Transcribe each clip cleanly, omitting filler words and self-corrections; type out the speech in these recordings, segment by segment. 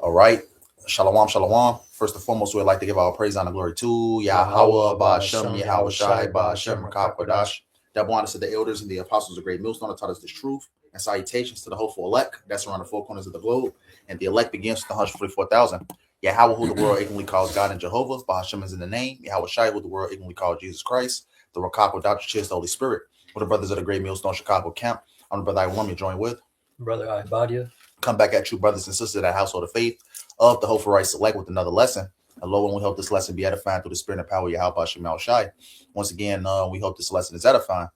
All right. Shalom, shalom. First and foremost, we'd like to give our praise, honor, glory to YAHAWAH, YAHAWAH, BAHASHAM, BAHASHAM, YAHAWASHI, YAHAWASHI, BAHASHAM, BAHASHAM, Rakakwadash. Double honors to the elders and the apostles of great millstone that taught us this truth, and salutations to the hopeful elect that's around the four corners of the globe. And the elect begins with the 144,000. Yahweh, who the world ignorantly calls God and Jehovah. BAHASHAM is in the name. YAHAWASHI, who the world ignorantly calls Jesus Christ. The Rakakwadash, which is the Holy Spirit. With the brothers of the great millstone Chicago camp. I'm the brother I want me to join with. Brother YAHAWAH. Come back at you, brothers and sisters of that household of faith of the Hopeful Right Select with another lesson. And Lord, we hope this lesson be edifying through the spirit and power of Yahweh Shemal Shai. Once again, we hope this lesson is edifying.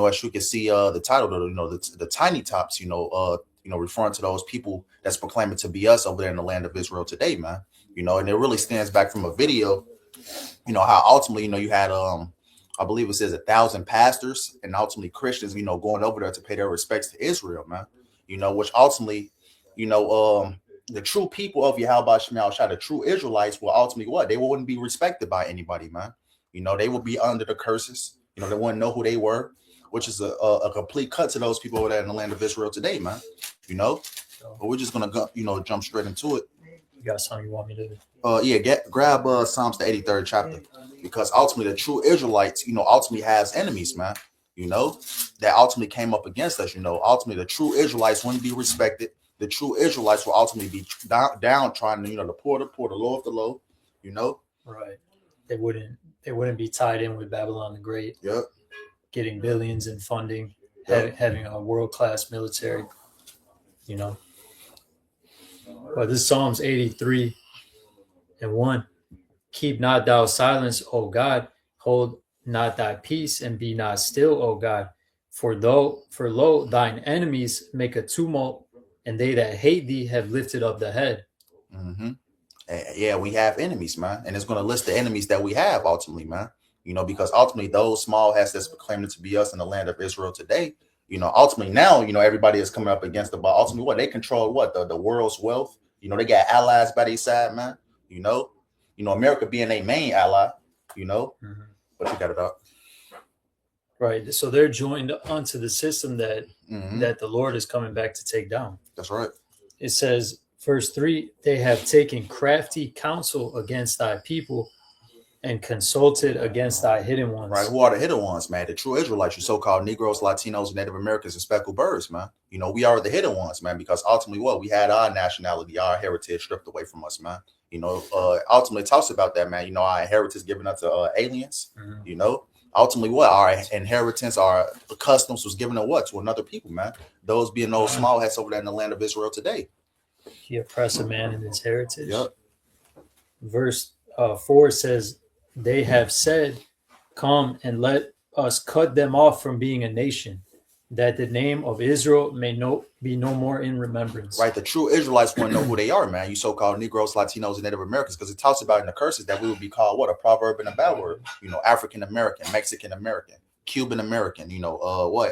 As you can see, the title, the tiny tops, referring to those people that's proclaiming to be us over there in the land of Israel today, man. And it really stands back from a video, how ultimately, you had I believe it says 1,000 pastors and ultimately Christians, going over there to pay their respects to Israel, man. Which ultimately, the true people of Yahweh Shemal Shai, the true Israelites, will ultimately what? They wouldn't be respected by anybody, man. They would be under the curses. They wouldn't know who they were, which is a complete cut to those people over there in the land of Israel today, man. But we're just gonna go, jump straight into it. You got something you want me to? Grab Psalms the 83rd chapter, because ultimately the true Israelites, ultimately has enemies, man. That ultimately came up against us. Ultimately the true Israelites wouldn't be respected. The true Israelites will ultimately be down trying to, the poor, the low of the low, Right. They wouldn't be tied in with Babylon the Great. Yep. Getting billions in funding, Yep. having a world-class military, But this Psalms 83:1. Keep not thou silence, O God, hold not thy peace, and be not still, O God. For lo, thine enemies make a tumult, and they that hate thee have lifted up the head. Mm-hmm. Yeah, we have enemies, man. And it's going to list the enemies that we have ultimately, man. Because ultimately those small hats that's proclaiming to be us in the land of Israel today, ultimately now, everybody is coming up against them. But ultimately what? They control what? The world's wealth. They got allies by their side, man. America being a main ally, Mm-hmm. But you got it up. Right. So they're joined onto the system that the Lord is coming back to take down. That's right. It says, verse 3, they have taken crafty counsel against thy people and consulted against thy hidden ones. Right. Who are the hidden ones, man? The true Israelites, your so-called Negroes, Latinos, Native Americans, and speckled birds, man. We are the hidden ones, man, because ultimately what? We had our nationality, our heritage stripped away from us, man. Ultimately talks about that, man. Our inheritance given up to aliens, Ultimately what? Our inheritance, our customs was given to what? To another people, man. Those being those small hats over there in the land of Israel today. He oppressed a man in his heritage. Yep. Verse 4 says, they have said, come and let us cut them off from being a nation, that the name of Israel may be no more in remembrance. Right. The true Israelites want to know who they are, man. You so-called Negroes, Latinos, and Native Americans, because it talks about in the curses that we would be called what? A proverb and a bad word. African American, Mexican American, Cuban American,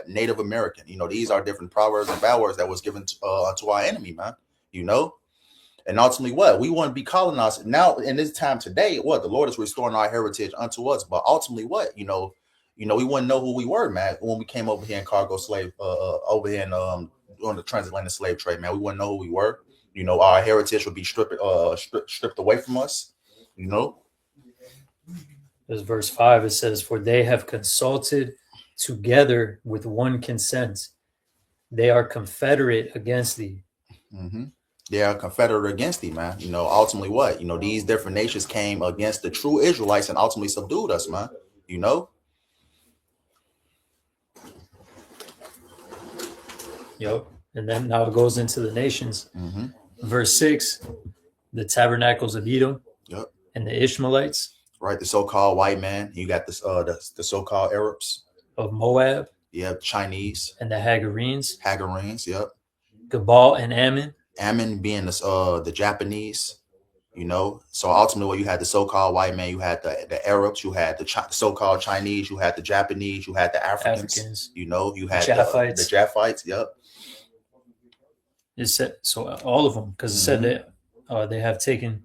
Native American. These are different proverbs and bad words that was given to our enemy, man. And ultimately what? We want to be colonized. Now in this time today, what? The Lord is restoring our heritage unto us. But ultimately what? We wouldn't know who we were, man, when we came over here in cargo slave, over here in on the transatlantic slave trade, man. We wouldn't know who we were. Our heritage would be stripped away from us. There's verse 5. It says, for they have consulted together with one consent. They are confederate against thee. Mm-hmm. They are confederate against thee, man. Ultimately what? These different nations came against the true Israelites and ultimately subdued us, man. Yep. And then now it goes into the nations. Mm-hmm. Verse 6, the tabernacles of Edom. Yep. And the Ishmaelites. Right, the so-called white man. You got this the so-called Arabs. Of Moab. Yep, Chinese. And the Hagarenes. Yep. Gebal and Ammon. Ammon being the Japanese. So ultimately you had the so-called white man, you had the Arabs, you had the so-called Chinese, you had the Japanese, you had the Africans. You had Japhites. The Japhites. Yep. It said so all of them, because it said that they have taken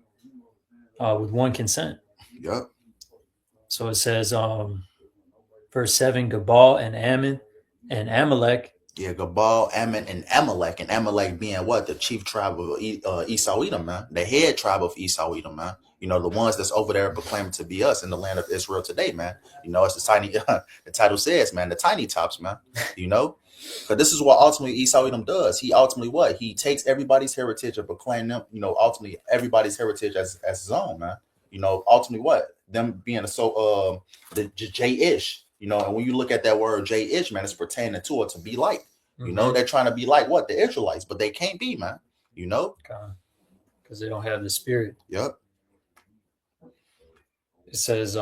with one consent. Yep. So it says verse 7, Gebal and Ammon and Amalek Yeah, Gabal, Ammon, and Amalek. And Amalek being what? The chief tribe of Esau Edom, man. The head tribe of Esau Edom, man. You know, the ones that's over there proclaiming to be us in the land of Israel today, man. You know, it's the tiny, the title says, man, the tiny tops, man. You know? Because this is what ultimately Esau Edom does. He ultimately what? He takes everybody's heritage and proclaim them, you know, ultimately everybody's heritage as his own, man. You know, ultimately what? Them being the J-ish. You know, and when you look at that word J-ish, man, it's pertaining to it to be like. You know, they're trying to be like what? The Israelites, but they can't be, man. You know? Because they don't have the spirit. Yep. It says,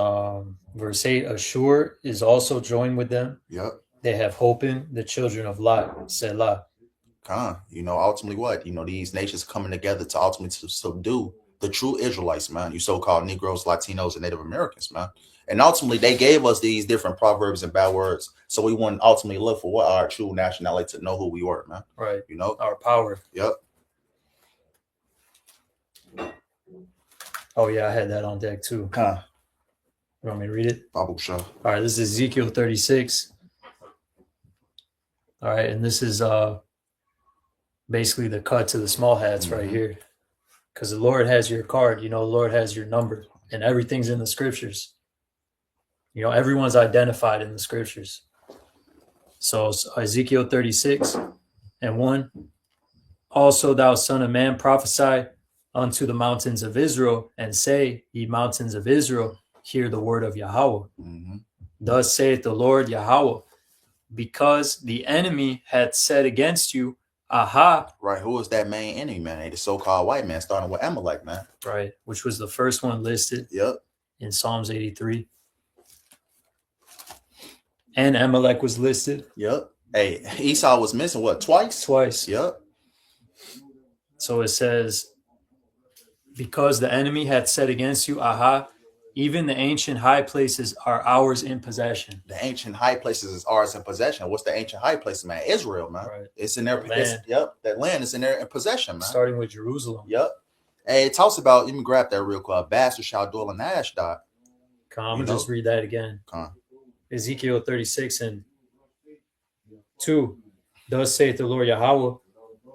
verse 8, Ashur is also joined with them. Yep. They have hope in the children of Lot, Selah. You know, ultimately what? You know, these nations coming together to ultimately subdue the true Israelites, man. You so-called Negroes, Latinos, and Native Americans, man. And ultimately, they gave us these different proverbs and bad words, so we wouldn't ultimately look for what our true nationality to know who we were, man. Right. You know, our power. Yep. Oh yeah, I had that on deck too. You want me to read it? BAHASHAM. All right, this is Ezekiel 36. All right, and this is basically the cut to the small hats right here, because the Lord has your card. You know, the Lord has your number, and everything's in the scriptures. You know, everyone's identified in the scriptures. So Ezekiel 36:1. Also, thou son of man, prophesy unto the mountains of Israel, and say, ye mountains of Israel, hear the word of Yahawah. Thus saith the Lord Yahawah, because the enemy had said against you, aha. Right. Who is that main enemy, man? The so-called white man, starting with Amalek, man. Right. Which was the first one listed. Yep. In Psalms 83. And Amalek was listed. Yep. Hey, Esau was missing what? Twice? Twice. Yep. So it says, because the enemy had said against you, aha, even the ancient high places are ours in possession. The ancient high places is ours in possession. What's the ancient high places, man? Israel, man. Right. It's in their land. Yep. That land is in their in possession, man. Starting with Jerusalem. Yep. Hey, it talks about, let me grab that real quick. Bastard shall dwell in Ashdod. I'm going to just read that again. Ezekiel 36:2. Thus saith the Lord Yahawah,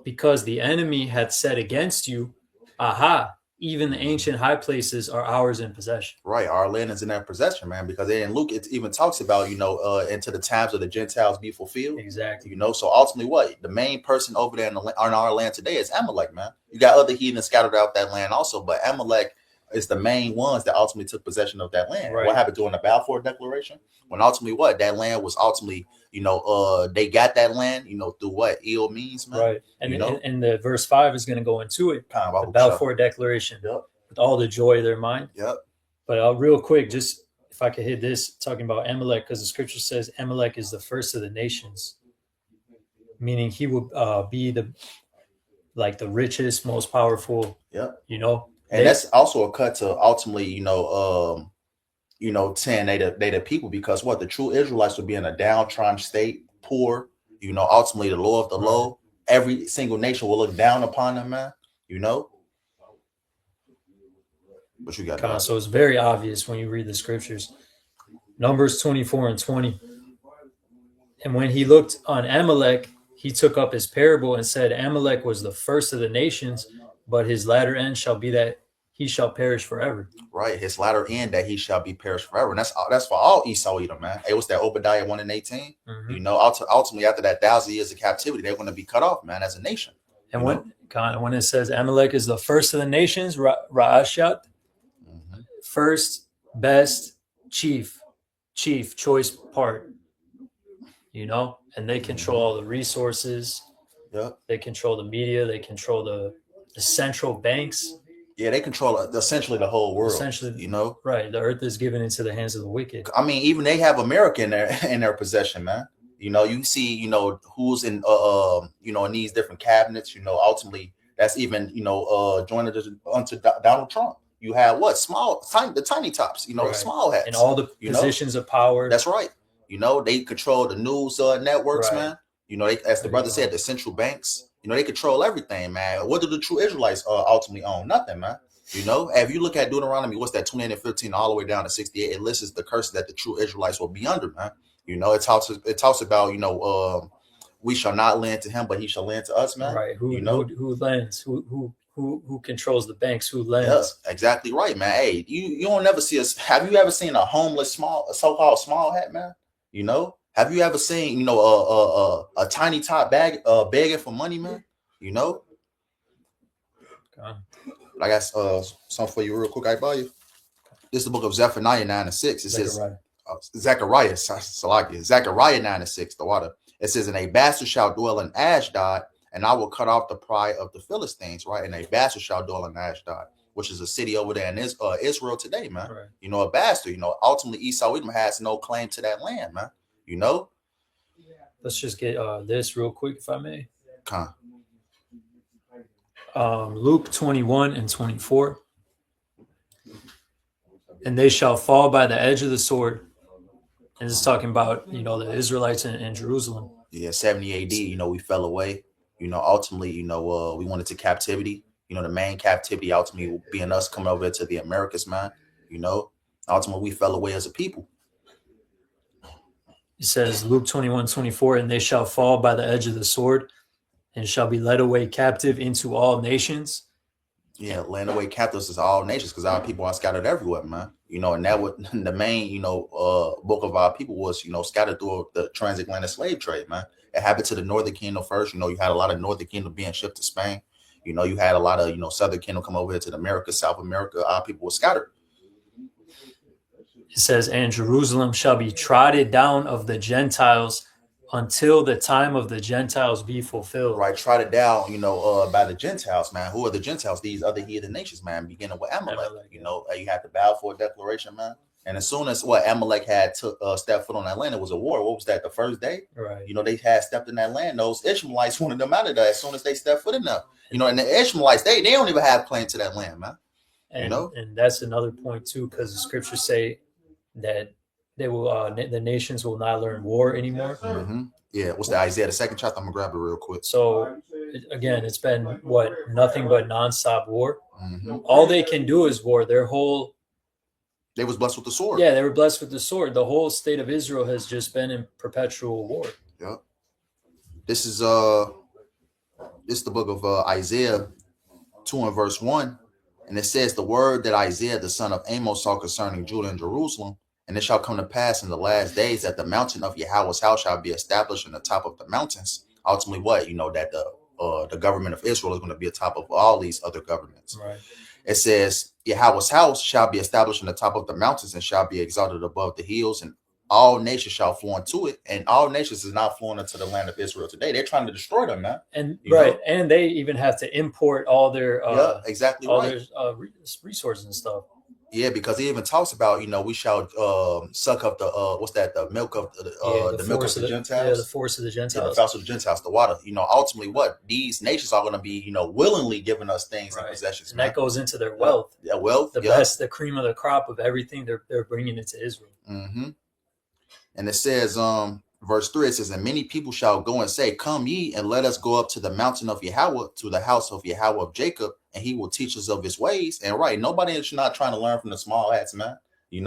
because the enemy had said against you, aha, even the ancient high places are ours in possession. Right. Our land is in their possession, man, because in Luke, it even talks about, you know, into the times of the Gentiles be fulfilled. Exactly. You know, so ultimately what? The main person over there on our land today is Amalek, man. You got other heathens scattered out that land also, but Amalek is the main ones that ultimately took possession of that land. Right. What happened during the Balfour Declaration? When ultimately what? That land was ultimately, you know, they got that land, you know, through what? Ill means, man. Right. And, you know? And the verse 5 is going to go into it. The Balfour Declaration. Yep. With all the joy of their mind. Yep. But real quick, just if I could hit this, talking about Amalek, because the scripture says Amalek is the first of the nations, meaning he will be the richest, most powerful. Yep. You know, and that's also a cut to ultimately, you know, saying they the people, because what? The true Israelites would be in a downtrodden state, poor. You know, ultimately the low of the low. Every single nation will look down upon them, man. You know. But you got so it's very obvious when you read the scriptures. Numbers 24:20. And when he looked on Amalek, he took up his parable and said, Amalek was the first of the nations, but his latter end shall be that he shall perish forever. Right, his latter end that he shall be perished forever, and that's for all Esau Edom, man. It was that Obadiah 1:18. You know, ultimately after that 1,000 years of captivity, they're going to be cut off, man, as a nation. And when it says Amalek is the first of the nations, Ra'ashat. First, best, chief, choice part, you know, and they control all the resources. Yep. They control the media. They control the central banks. Yeah, they control essentially the whole world. Essentially, you know, right. The earth is given into the hands of the wicked. I mean, even they have America in their possession, man. You know, you see, you know, who's in, you know, in these different cabinets. You know, ultimately, that's even, you know, joined unto Donald Trump. You have what? The tiny tops, you know, the small hats. And all the positions of power. That's right. You know, they control the news networks, man. You know, as the brother said, the central banks, you know, they control everything, man. What do the true Israelites ultimately own? Nothing, man. You know, if you look at Deuteronomy, what's that, 28 and 15, all the way down to 68, it lists the curses that the true Israelites will be under, man. You know, it talks about, you know, we shall not lend to him, but he shall lend to us, man. Right. Who lends? Who controls the banks? Who lends? Yeah, exactly right, man. Hey, you don't never see us. Have you ever seen a homeless so-called small hat, man? Have you ever seen a tiny top bag begging for money, man? I got something for you real quick. I buy you. This is the book of Zephaniah 9:6. It says Zechariah 9:6. The water. It says, and a bastard shall dwell in Ashdod, and I will cut off the pride of the Philistines, right? And a bastard shall dwell in Ashdod, which is a city over there in Israel today, man. Right. A bastard, ultimately Esau Edom has no claim to that land, man. Let's just get this real quick, if I may. Okay. Luke 21:24. And they shall fall by the edge of the sword. And it's talking about, the Israelites in Jerusalem. Yeah, 70 AD, we fell away. Ultimately, we went into captivity. The main captivity ultimately being us coming over to the Americas, man. Ultimately, we fell away as a people. It says, Luke 21:24, and they shall fall by the edge of the sword and shall be led away captive into all nations. Yeah, led away captives is all nations because our people are scattered everywhere, man. And that would the main, book of our people was, scattered through the transatlantic slave trade, man. It happened to the Northern Kingdom first. You had a lot of Northern Kingdom being shipped to Spain. You had a lot of, Southern Kingdom come over here to the Americas, South America. Our people were scattered. It says, and Jerusalem shall be trodden down of the Gentiles until the time of the Gentiles be fulfilled. Right, trodden down, by the Gentiles, man. Who are the Gentiles? These other heathen nations, man, beginning with Amalek. You had to bow for a declaration, man. And as soon as Amalek had stepped foot on that land, it was a war. What was that, the first day? Right. They had stepped in that land. Those Ishmaelites wanted them out of there as soon as they stepped foot in there. And the Ishmaelites, they don't even have claim to that land, man. And that's another point, too, because the scriptures say that they will the nations will not learn war anymore. Mm-hmm. Yeah, what's the Isaiah, the second chapter? I'm gonna grab it real quick. So again, it's been nothing but nonstop war. Mm-hmm. All they can do is war. They was blessed with the sword. Yeah, they were blessed with the sword. The whole state of Israel has just been in perpetual war. Yeah. This is the book of Isaiah 2:1, and it says the word that Isaiah the son of Amos saw concerning Judah and Jerusalem. And it shall come to pass in the last days that the mountain of Yahawah's house shall be established in the top of the mountains. Ultimately, that the government of Israel is going to be atop of all these other governments. Right. It says Yahawah's house shall be established in the top of the mountains and shall be exalted above the hills, and all nations shall flow into it. And all nations is not flowing into the land of Israel today. They're trying to destroy them, man. And and they even have to import all their their resources and stuff. Yeah, because he even talks about, we shall suck up the the milk of the milk of the Gentiles. Yeah, the force of the Gentiles. Yeah, the force of the Gentiles, the water. Ultimately these nations are going to be, willingly giving us things and possessions. And that goes into their wealth. Yeah, wealth. The best, the cream of the crop of everything they're bringing into Israel. Mm-hmm. And it says, verse 3, it says, and many people shall go and say, come ye and let us go up to the mountain of Yahawah, to the house of Yahawah of Jacob, and he will teach us of his ways. And nobody is not trying to learn from the small hats, man. They,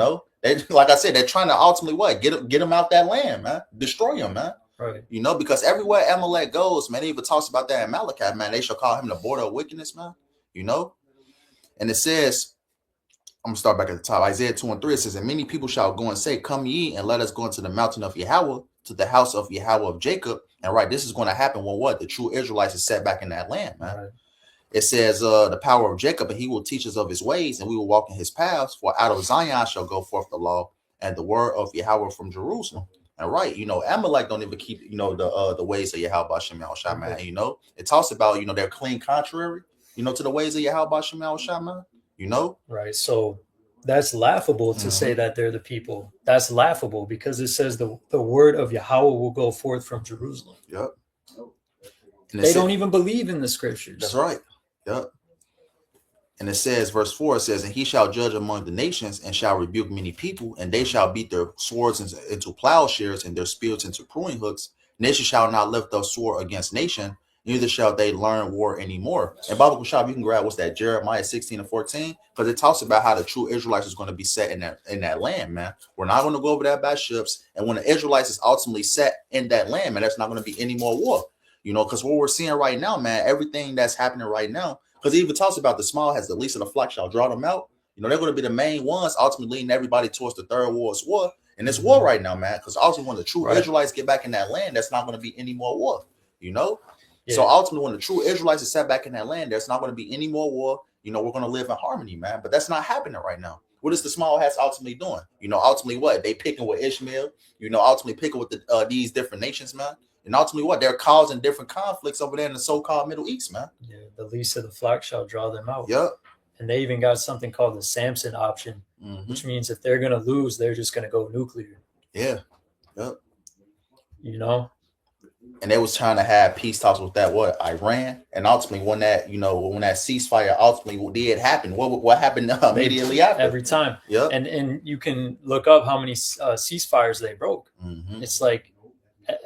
like I said, they're trying to ultimately get them out that land, man. Destroy them, man. Right. Because everywhere Amalek goes, man, he even talks about that in Malachi, man. They shall call him the border of wickedness, man. And it says, I'm going to start back at the top. Isaiah 2:3, it says, and many people shall go and say, come ye and let us go into the mountain of Yahawah, to the house of Yahawah of Jacob. And this is going to happen when the true Israelites is set back in that land, man. Right. It says the power of Jacob, and he will teach us of his ways, and we will walk in his paths. For out of Zion shall go forth the law and the word of Yahawah from Jerusalem. And Amalek don't even keep, the ways of Yahawah Shem Yahushua, man. It talks about, they're clean contrary, to the ways of Yahawah Shem Yahushua, man. Right. So that's laughable to say that they're the people. That's laughable because it says the word of Yahawah will go forth from Jerusalem. Yep. They don't even believe in the scriptures. That's right. Yep. And it says, verse 4, it says, and he shall judge among the nations and shall rebuke many people, and they shall beat their swords into plowshares and their spears into pruning hooks. Nation shall not lift up sword against nation, neither shall they learn war anymore. And Bible Shop, you can grab what's that, Jeremiah 16 and 14, because it talks about how the true Israelites is going to be set in that land, man. We're not going to go over that by ships. And when the Israelites is ultimately set in that land, man, there's not going to be any more war. You know, because what we're seeing right now, man, everything that's happening right now, because it even talks about the small has the least of the flock shall draw them out. You know, they're going to be the main ones ultimately leading everybody towards the third world's war. And it's war right now, man, because ultimately when the true Israelites get back in that land, there's not going to be any more war, you know? Yeah. So ultimately when the true Israelites are set back in that land, there's not going to be any more war. You know, we're going to live in harmony, man. But that's not happening right now. What is the small hats ultimately doing? You know, ultimately what? They picking with Ishmael, you know, ultimately picking with these different nations, man. And ultimately what? They're causing different conflicts over there in the so-called Middle East, man. Yeah, the least of the flock shall draw them out. Yep. And they even got something called the Samson option, which means if they're going to lose, they're just going to go nuclear. Yeah. Yep. You know? And they was trying to have peace talks with that, Iran. And ultimately when that, you know, when that ceasefire ultimately did happen, what happened immediately after? Every time. Yeah. And you can look up how many ceasefires they broke. It's like,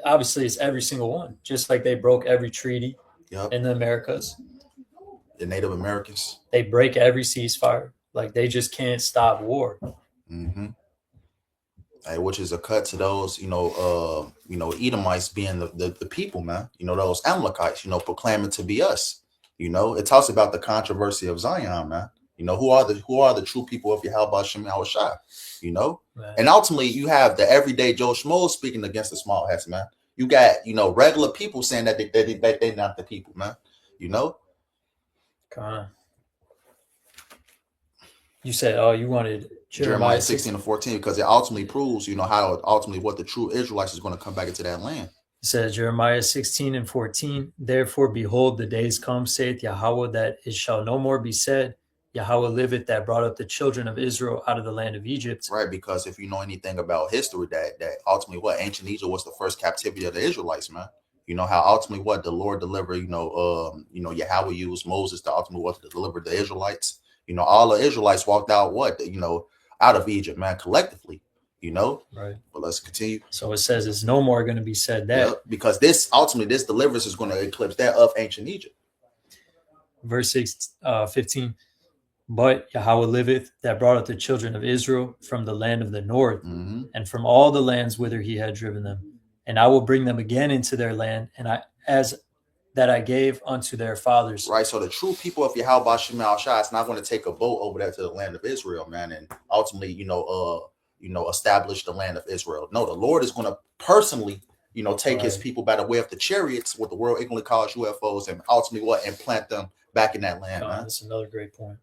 obviously it's every single one, just like they broke every treaty in the Americas. The Native Americans. They break every ceasefire. Like they just can't stop war. Hey, which is a cut to those, Edomites being the people, man. You know, those Amalekites, you know, proclaiming to be us. You know, it talks about the controversy of Zion, man. You know, who are the true people of YAHAWASHI, you know? Man. And ultimately you have the everyday Joe Schmo speaking against the small hats, man. You got, you know, regular people saying that they're not the people, man. You know? You said, you wanted Jeremiah 16 and 14, because it ultimately proves, you know, how ultimately what the true Israelites is going to come back into that land. It says Jeremiah 16 and 14, therefore, behold, the days come, saith Yahawah, that it shall no more be said, Yahawah liveth, that brought up the children of Israel out of the land of Egypt. Right, because if you know anything about history, that ultimately what ancient Egypt was the first captivity of the Israelites, man. You know how ultimately what the Lord delivered, Yahawah used Moses to ultimately what to deliver the Israelites. You know, all the Israelites walked out out of Egypt, man, collectively, you know. Right. But let's continue. So it says it's no more going to be said that. Yep, because this deliverance is going to eclipse that of ancient Egypt. Verse 15. But Yahawah liveth, that brought up the children of Israel from the land of the north, and from all the lands whither he had driven them. And I will bring them again into their land, and I gave unto their fathers. Right. So the true people of YAHAWASHI is not going to take a boat over there to the land of Israel, man, and ultimately, establish the land of Israel. No, the Lord is going to personally, take his people by the way of the chariots, what the world ignorantly calls UFOs, and ultimately and plant them back in that land, man. That's another great point.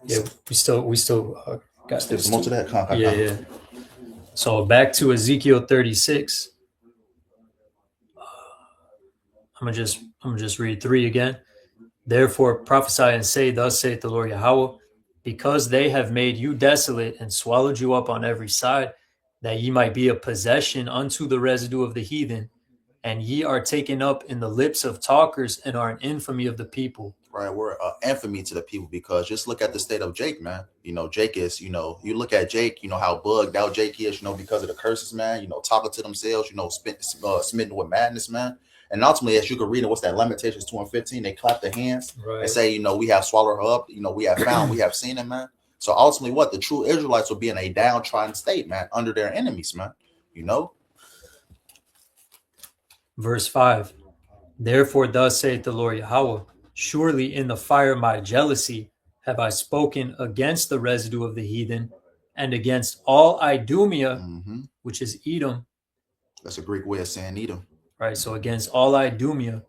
Yeah, we still got this. Most of that. Yeah. So back to Ezekiel 36. I'm gonna just read 3 again. Therefore prophesy and say, thus saith the Lord Yahawah, because they have made you desolate and swallowed you up on every side, that ye might be a possession unto the residue of the heathen, and ye are taken up in the lips of talkers and are an infamy of the people. Right, we're infamy to the people, because just look at the state of Jake, man. Jake is, you look at Jake, how bugged out Jake is, because of the curses, man, talking to themselves, smitten with madness, man. And ultimately, as you can read, what's that, Lamentations 2 and 15, they clap their hands and say, we have swallowed her up, we have found, we have seen it, man. So ultimately, what the true Israelites will be in a downtrodden state, man, under their enemies, man, Verse 5, therefore thus saith the Lord Yahawah, surely in the fire of my jealousy have I spoken against the residue of the heathen and against all Idumea, which is Edom. That's a Greek way of saying Edom. Right, so against all Idumea,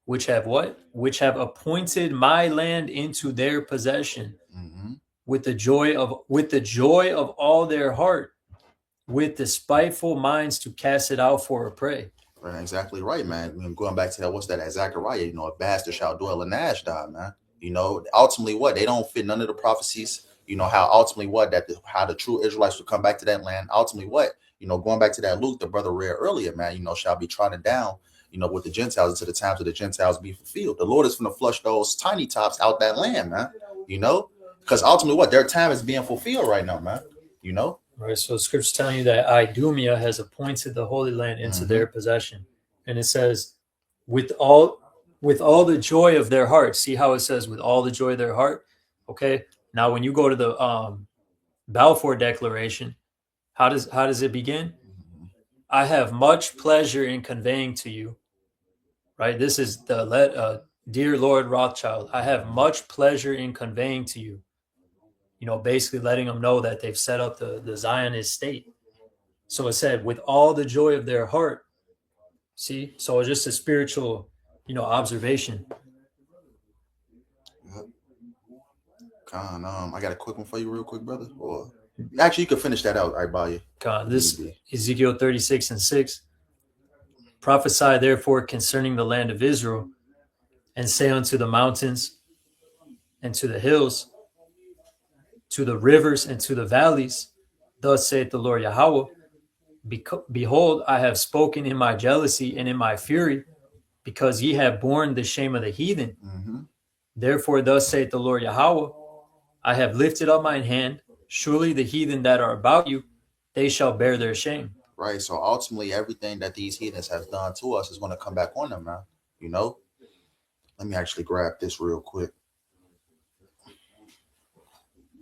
which have what? Which have appointed my land into their possession, with the joy of all their heart, with the spiteful minds to cast it out for a prey. Right, exactly right, man. Going back to that, what's that at Zechariah? A bastard shall dwell in Ashdod, man. Ultimately what? They don't fit none of the prophecies. How ultimately what? How the true Israelites will come back to that land. Ultimately what? Going back to that Luke, the brother read earlier, man, shall be trodden down, with the Gentiles until the times of the Gentiles be fulfilled. The Lord is going to flush those tiny tops out that land, man, because ultimately what? Their time is being fulfilled right now, man, Right. So scripture's telling you that Idumea has appointed the Holy Land into their possession. And it says, with all the joy of their heart. See how it says with all the joy of their heart? Okay. Now when you go to the Balfour Declaration, how does it begin? I have much pleasure in conveying to you. Right. This is the dear Lord Rothschild. I have much pleasure in conveying to you. You know, basically letting them know that they've set up the Zionist state. So it said, with all the joy of their heart. See, so it's just a spiritual, observation. Yep. I got a quick one for you, real quick, brother. Or actually, you can finish that out. I buy you. This Ezekiel 36:6. Prophesy therefore concerning the land of Israel, and say unto the mountains, and to the hills, to the rivers, and to the valleys, thus saith the Lord Yahawah, behold, I have spoken in my jealousy and in my fury, because ye have borne the shame of the heathen. Therefore, thus saith the Lord Yahawah, I have lifted up mine hand. Surely the heathen that are about you, they shall bear their shame. Right. So ultimately, everything that these heathens have done to us is going to come back on them, man. You know? Let me actually grab this real quick.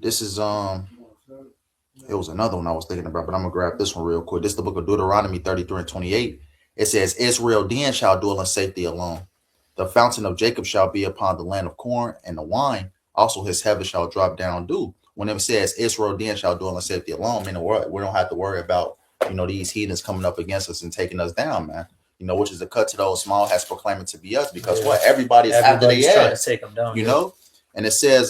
This is it was another one I was thinking about, but I'm gonna grab this one real quick. This is the book of Deuteronomy 33:28. It says, Israel then shall dwell in safety alone. The fountain of Jacob shall be upon the land of corn and the wine. Also his heaven shall drop down dew. When it says Israel then shall dwell in safety alone, man, we don't have to worry about, these heathens coming up against us and taking us down, man. Which is a cut to those small has proclaimed it to be us, because everybody's after their ass, to take them down, know. And it says,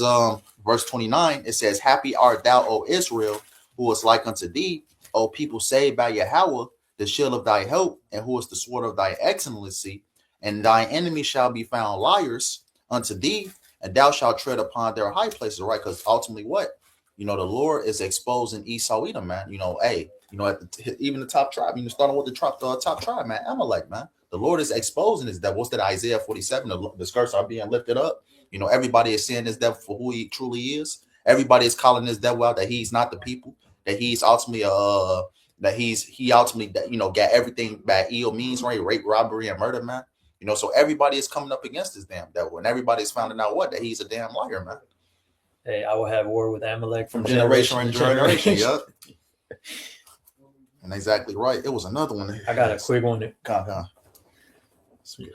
verse 29, it says, happy art thou, O Israel, who is like unto thee, O people saved by Yahawah, the shield of thy help, and who is the sword of thy excellency. And thy enemies shall be found liars unto thee, and thou shalt tread upon their high places, right? Because ultimately what? The Lord is exposing Esau, Edom, man. Even the top tribe, starting with the top tribe, man, Amalek, man. The Lord is exposing this devil. What's that, Isaiah 47? The skirts are being lifted up. Everybody is seeing this devil for who he truly is. Everybody is calling this devil out, that he's not the people, that he's ultimately he ultimately got everything by ill means, right? Rape, robbery, and murder, man. So everybody is coming up against this damn devil, and everybody's finding out that he's a damn liar, man. Hey, I will have war with Amalek from generation to generation. Yep. And exactly right. It was another one. I got a quick one.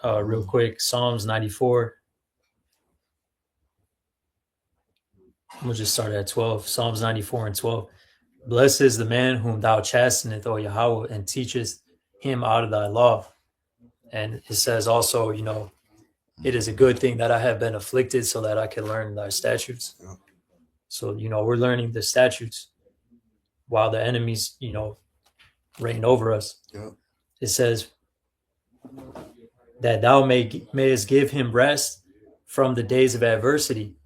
Real quick. Psalms 94. We'll just start at 12. Psalms 94:12. Blessed is the man whom thou chasteneth, O Yahawah, and teachest him out of thy law. And it says also, it is a good thing that I have been afflicted, so that I can learn thy statutes. Yeah. So, we're learning the statutes while the enemies, reign over us. Yeah. It says that thou mayest give him rest from the days of adversity,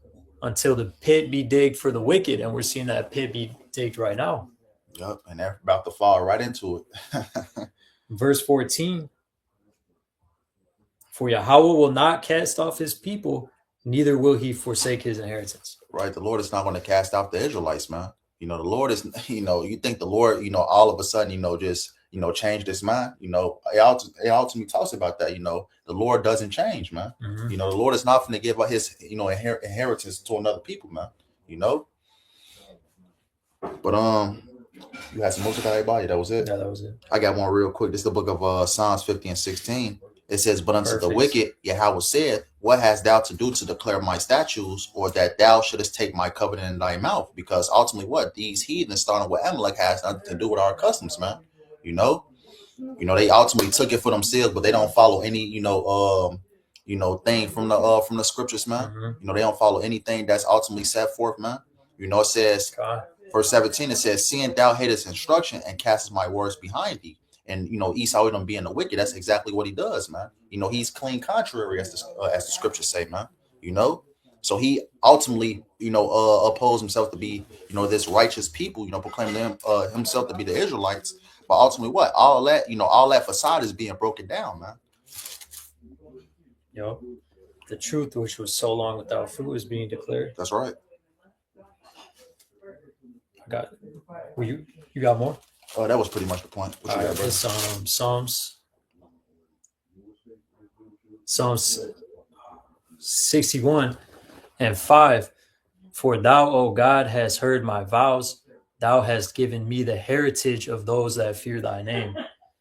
until the pit be digged for the wicked. And we're seeing that pit be digged right now. Yep, and they're about to fall right into it. Verse 14. For Yahawah will not cast off his people, neither will he forsake his inheritance. Right. The Lord is not going to cast off the Israelites, man. The Lord is, you think the Lord, all of a sudden, just, changed his mind. It ultimately talks about that, the Lord doesn't change, man. Mm-hmm. The Lord is not going to give up his, inheritance to another people, man, But, you had some more to that, everybody. That was it. Yeah, that was it. I got one real quick. This is the book of Psalms 50:16. It says, but unto the wicked, Yahawah said, what hast thou to do to declare my statutes, or that thou shouldest take my covenant in thy mouth? Because ultimately what? These heathens, starting with Amalek, has nothing to do with our customs, man. They ultimately took it for themselves, but they don't follow any, thing from the scriptures, man. Mm-hmm. They don't follow anything that's ultimately set forth, man. It says, verse 17, it says, seeing thou hatest instruction and castest my words behind thee. And, Esau Edom being the wicked, that's exactly what he does, man. He's clean contrary, as the scriptures say, man. So he ultimately, opposed himself to be, this righteous people, proclaiming himself to be the Israelites. But ultimately what? All that facade is being broken down, man. The truth, which was so long without fruit, is being declared. That's right. I got. You got more? Oh, that was pretty much the point. What you got, bro? It's Psalms 61:5. For thou, O God, hast heard my vows. Thou hast given me the heritage of those that fear thy name.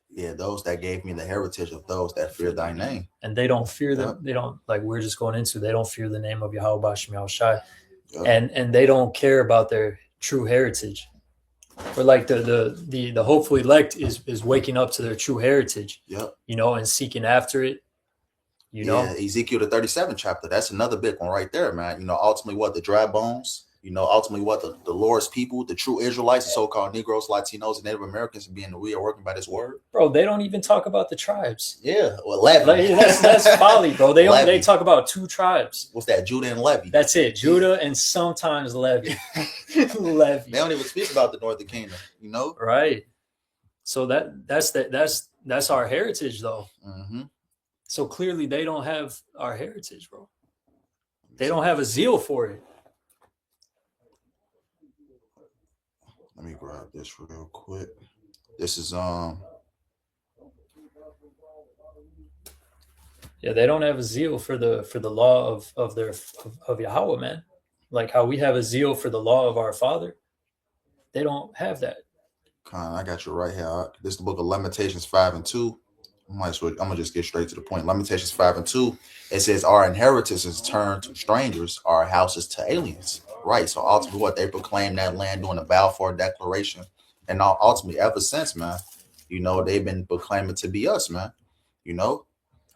Yeah, those that gave me the heritage of those that fear thy name. And they don't fear them. They don't, like we're just going into, they don't fear the name of YAHAWASHI. And they don't care about their true heritage. Or like the hopeful elect is waking up to their true heritage. Yep. You know, and seeking after it. You know, Ezekiel the 37th chapter. That's another big one right there, man. You know, ultimately what the dry bones. You know, ultimately what the Lord's people, the true Israelites, the so-called Negroes, Latinos, and Native Americans, we are working by this word. Bro, they don't even talk about the tribes. Yeah, well, Levi. That's folly, bro. They talk about 2 tribes. What's that? Judah and Levi. That's it. Judah and sometimes Levi. Levi. They don't even speak about the Northern Kingdom. You know, right? So that's our heritage, though. Mm-hmm. So clearly, they don't have our heritage, bro. They don't have a zeal for it. Let me grab this real quick. This is Yeah, they don't have a zeal for the law of Yahweh, man. Like how we have a zeal for the law of our Father. They don't have that. I got you right here. This is the book of Lamentations 5:2. I'm gonna just get straight to the point. Lamentations 5:2. It says, "Our inheritance is turned to strangers, our houses to aliens." Right. So ultimately, what they proclaim that land doing a Balfour Declaration, and ultimately ever since, man, you know, they've been proclaiming to be us, man. You know,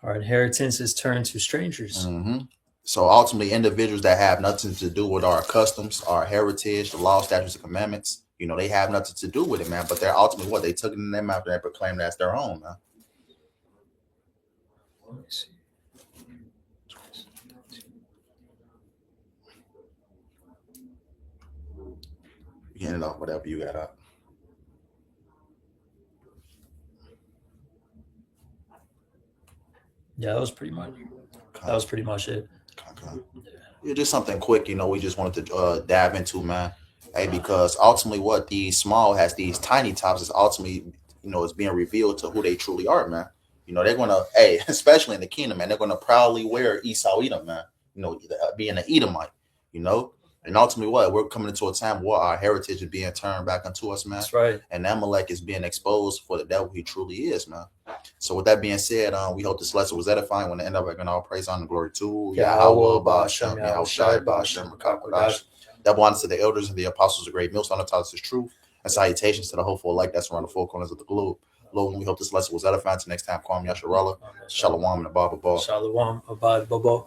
our inheritance is turned to strangers. Mm-hmm. So ultimately, individuals that have nothing to do with our customs, our heritage, the law, statutes, and commandments, you know, they have nothing to do with it, man. But they're ultimately what they took it in their mouth and they proclaim that as their own, man. Let me see. You can end it off whatever you got up. Yeah, that was pretty much it. Okay. Yeah, just something quick, you know, we just wanted to dive into, man. Hey, because ultimately what these small has these tiny tops is ultimately, you know, it's being revealed to who they truly are, man. You know, they're gonna, especially in the kingdom, man, they're gonna proudly wear Esau Edom, man. You know, being an Edomite, you know. And ultimately, what we're coming into a time where our heritage is being turned back unto us, man. That's right. And Amalek is being exposed for the devil he truly is, man. So with that being said, we hope this lesson was edifying. When the end of it, all praise, honor, and glory to YAHAWAH, BAHASHAM, YAHAWASHI, BAHASHAM, Double honors to the elders and the apostles of great millstone, taught us truth, and salutations to the hopeful light that's around the four corners of the globe. Lord, we hope this lesson was edifying. Till next time, Kwam Yasharallah, Shalom, and Abba Baba. Shalom, Abba Baba.